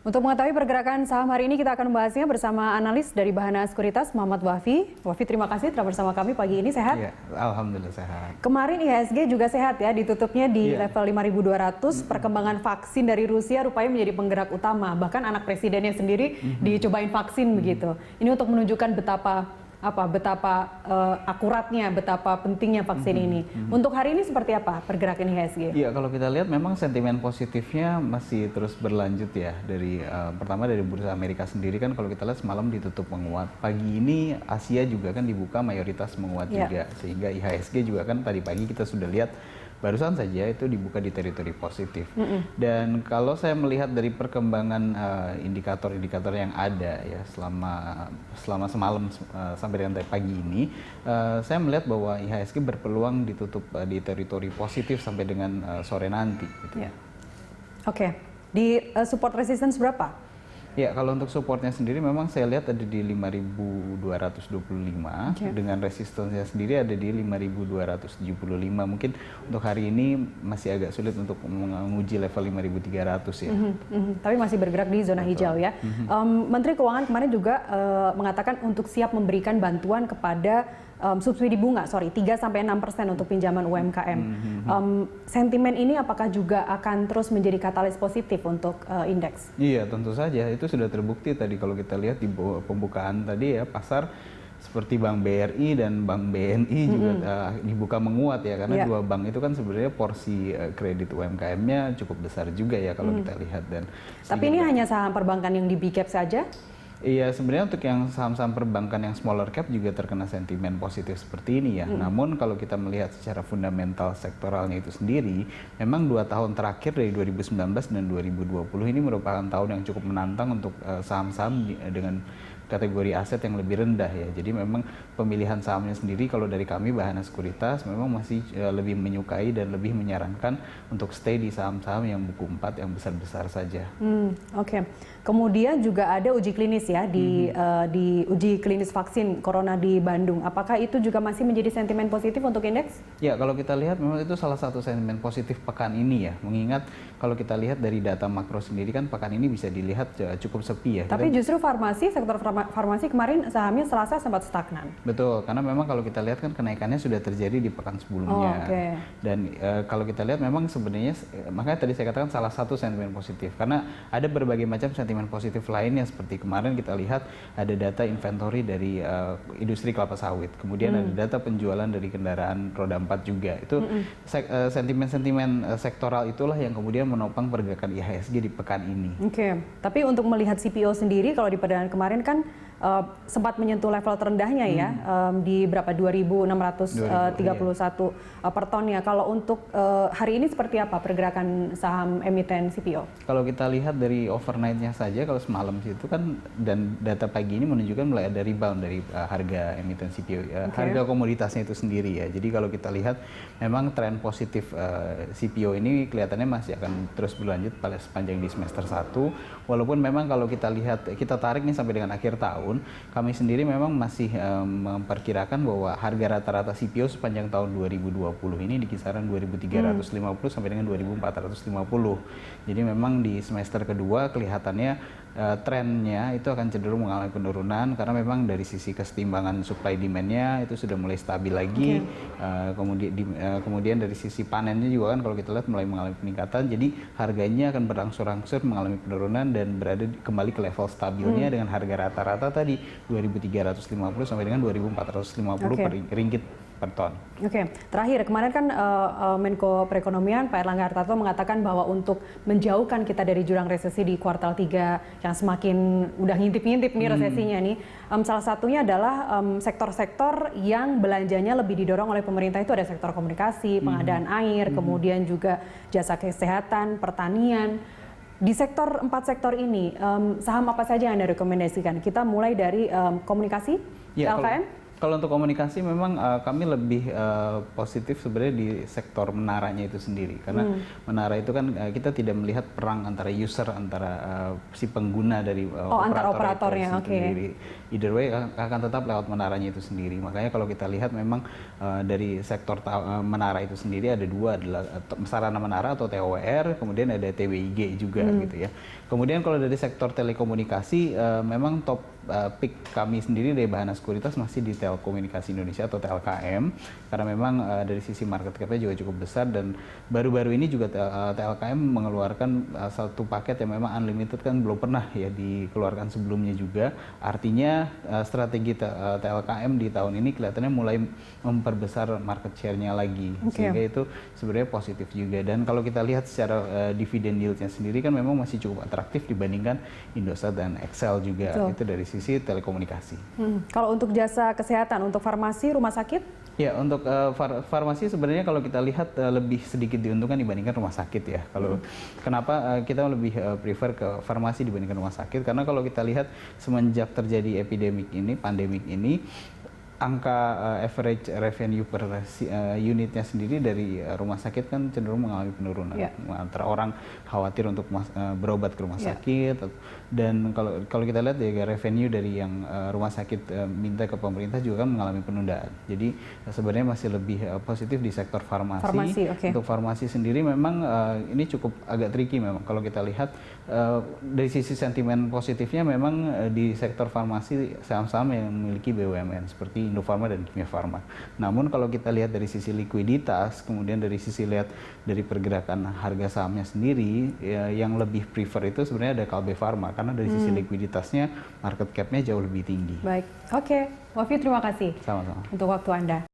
Untuk mengetahui pergerakan saham hari ini, kita akan membahasnya bersama analis dari Bahana Sekuritas, Muhammad Wafi. Wafi, terima kasih telah bersama kami pagi ini. Sehat? Ya, alhamdulillah sehat. Kemarin IHSG juga sehat ya, ditutupnya di level 5.200. Perkembangan vaksin dari Rusia rupanya menjadi penggerak utama. Bahkan anak presidennya sendiri dicobain vaksin begitu. Ini untuk menunjukkan betapa akuratnya, betapa pentingnya vaksin ini. Untuk hari ini seperti apa pergerakan IHSG? Iya, kalau kita lihat memang sentimen positifnya masih terus berlanjut ya. Pertama dari bursa Amerika sendiri kan kalau kita lihat semalam ditutup menguat. Pagi ini Asia juga kan dibuka mayoritas menguat juga. Sehingga IHSG juga kan tadi pagi kita sudah lihat barusan saja itu dibuka di teritori positif. Dan kalau saya melihat dari perkembangan indikator-indikator yang ada ya selama semalam sampai dengan pagi ini, saya melihat bahwa IHSG berpeluang ditutup di teritori positif sampai dengan sore nanti. Gitu. Oke, di support resistance berapa? Ya, kalau untuk supportnya sendiri memang saya lihat ada di 5.225 dengan resistensinya sendiri ada di 5.275. Mungkin untuk hari ini masih agak sulit untuk menguji level 5.300 ya. Tapi masih bergerak di zona hijau ya. Menteri Keuangan kemarin juga mengatakan untuk siap memberikan bantuan kepada subsidi bunga, 3-6% untuk pinjaman UMKM. Sentimen ini apakah juga akan terus menjadi katalis positif untuk indeks? Iya, tentu saja. Itu sudah terbukti tadi kalau kita lihat di pembukaan tadi ya, pasar seperti Bank BRI dan Bank BNI juga dibuka menguat ya, karena dua bank itu kan sebenarnya porsi kredit UMKM-nya cukup besar juga ya kalau kita lihat. Tapi ini hanya saham perbankan yang di big cap saja? Iya, sebenarnya untuk yang saham-saham perbankan yang smaller cap juga terkena sentimen positif seperti ini ya. Namun kalau kita melihat secara fundamental sektoralnya itu sendiri, memang 2 tahun terakhir dari 2019 dan 2020 ini merupakan tahun yang cukup menantang untuk saham-saham dengan kategori aset yang lebih rendah ya. Jadi memang pemilihan sahamnya sendiri kalau dari kami Bahana Sekuritas memang masih lebih menyukai dan lebih menyarankan untuk stay di saham-saham yang buku 4 yang besar-besar saja. Oke. Kemudian juga ada uji klinis ya di uji klinis vaksin corona di Bandung. Apakah itu juga masih menjadi sentimen positif untuk indeks? Ya, kalau kita lihat memang itu salah satu sentimen positif pekan ini ya. Mengingat kalau kita lihat dari data makro sendiri kan pekan ini bisa dilihat cukup sepi ya. Tapi justru sektor farmasi kemarin sahamnya Selasa sempat stagnan. Betul, karena memang kalau kita lihat kan kenaikannya sudah terjadi di pekan sebelumnya. Dan kalau kita lihat memang sebenarnya makanya tadi saya katakan salah satu sentimen positif, karena ada berbagai macam sentimen positif lainnya seperti kemarin kita lihat ada data inventory dari industri kelapa sawit, kemudian ada data penjualan dari kendaraan roda 4 juga. Itu sentimen-sentimen sektoral itulah yang kemudian menopang pergerakan IHSG di pekan ini. Tapi untuk melihat CPO sendiri kalau di perdagangan kemarin kan sempat menyentuh level terendahnya ya, di berapa 2.631 per ton ya. Kalau untuk hari ini seperti apa pergerakan saham emiten CPO? Kalau kita lihat dari overnight-nya saja, kalau semalam itu kan dan data pagi ini menunjukkan mulai ada rebound dari harga emiten CPO, harga komoditasnya itu sendiri ya. Jadi kalau kita lihat memang tren positif CPO ini kelihatannya masih akan terus berlanjut pada sepanjang di semester 1. Walaupun memang kalau kita lihat, kita tarik nih sampai dengan akhir tahun, kami sendiri memang masih memperkirakan bahwa harga rata-rata CPO sepanjang tahun 2020 ini di kisaran 2.350 sampai dengan 2.450. Jadi memang di semester kedua kelihatannya trennya itu akan cenderung mengalami penurunan karena memang dari sisi kesetimbangan supply demand-nya itu sudah mulai stabil lagi. Kemudian dari sisi panennya juga kan kalau kita lihat mulai mengalami peningkatan, jadi harganya akan berangsur-angsur mengalami penurunan dan berada kembali ke level stabilnya dengan harga rata-rata tadi 2.350 sampai dengan 2.450 per ringgit per ton. Terakhir kemarin kan Menko Perekonomian Pak Erlangga Hartarto mengatakan bahwa untuk menjauhkan kita dari jurang resesi di kuartal 3 yang semakin udah ngintip-ngintip nih resesinya nih, salah satunya adalah sektor-sektor yang belanjanya lebih didorong oleh pemerintah. Itu ada sektor komunikasi, pengadaan air, kemudian juga jasa kesehatan, pertanian. Di sektor 4 sektor ini, saham apa saja yang Anda rekomendasikan? Kita mulai dari komunikasi, LKM? Kalau untuk komunikasi memang kami lebih positif sebenarnya di sektor menaranya itu sendiri, karena menara itu kan kita tidak melihat perang antara user, antara si pengguna dari antar operator operatornya, itu sendiri. Either way akan tetap lewat menaranya itu sendiri. Makanya kalau kita lihat memang dari sektor menara itu sendiri ada dua, adalah sarana menara atau TOWR, kemudian ada TWIG juga gitu ya. Kemudian kalau dari sektor telekomunikasi memang top pick kami sendiri dari Bahana Sekuritas masih di Telekomunikasi Indonesia atau TLKM, karena memang dari sisi market cap-nya juga cukup besar, dan baru-baru ini juga TLKM mengeluarkan satu paket yang memang unlimited, kan belum pernah ya dikeluarkan sebelumnya juga. Artinya strategi TLKM di tahun ini kelihatannya mulai memperbesar market share-nya lagi, sehingga itu sebenarnya positif juga. Dan kalau kita lihat secara dividend yield-nya sendiri kan memang masih cukup atraktif dibandingkan Indosat dan Excel juga. Itu dari sisi telekomunikasi. Kalau untuk jasa kesehatan, untuk farmasi, rumah sakit? Ya, untuk farmasi sebenarnya kalau kita lihat lebih sedikit diuntungkan dibandingkan rumah sakit ya. Kalau kenapa kita lebih prefer ke farmasi dibandingkan rumah sakit? Karena kalau kita lihat semenjak terjadi pandemik ini, angka average revenue per unitnya sendiri dari rumah sakit kan cenderung mengalami penurunan. Antara orang khawatir untuk berobat ke rumah sakit, dan kalau kita lihat ya revenue dari yang rumah sakit minta ke pemerintah juga kan mengalami penundaan. Jadi sebenarnya masih lebih positif di sektor farmasi. Untuk farmasi sendiri memang ini cukup agak tricky memang. Kalau kita lihat dari sisi sentimen positifnya memang di sektor farmasi saham-saham yang memiliki BUMN seperti Indofarma dan Kimia Farma. Namun kalau kita lihat dari sisi likuiditas, kemudian dari sisi lihat dari pergerakan harga sahamnya sendiri, ya, yang lebih prefer itu sebenarnya ada Kalbe Farma, karena dari sisi likuiditasnya market cap-nya jauh lebih tinggi. Baik, oke. Wafi, terima kasih. Sama-sama. Untuk waktu Anda.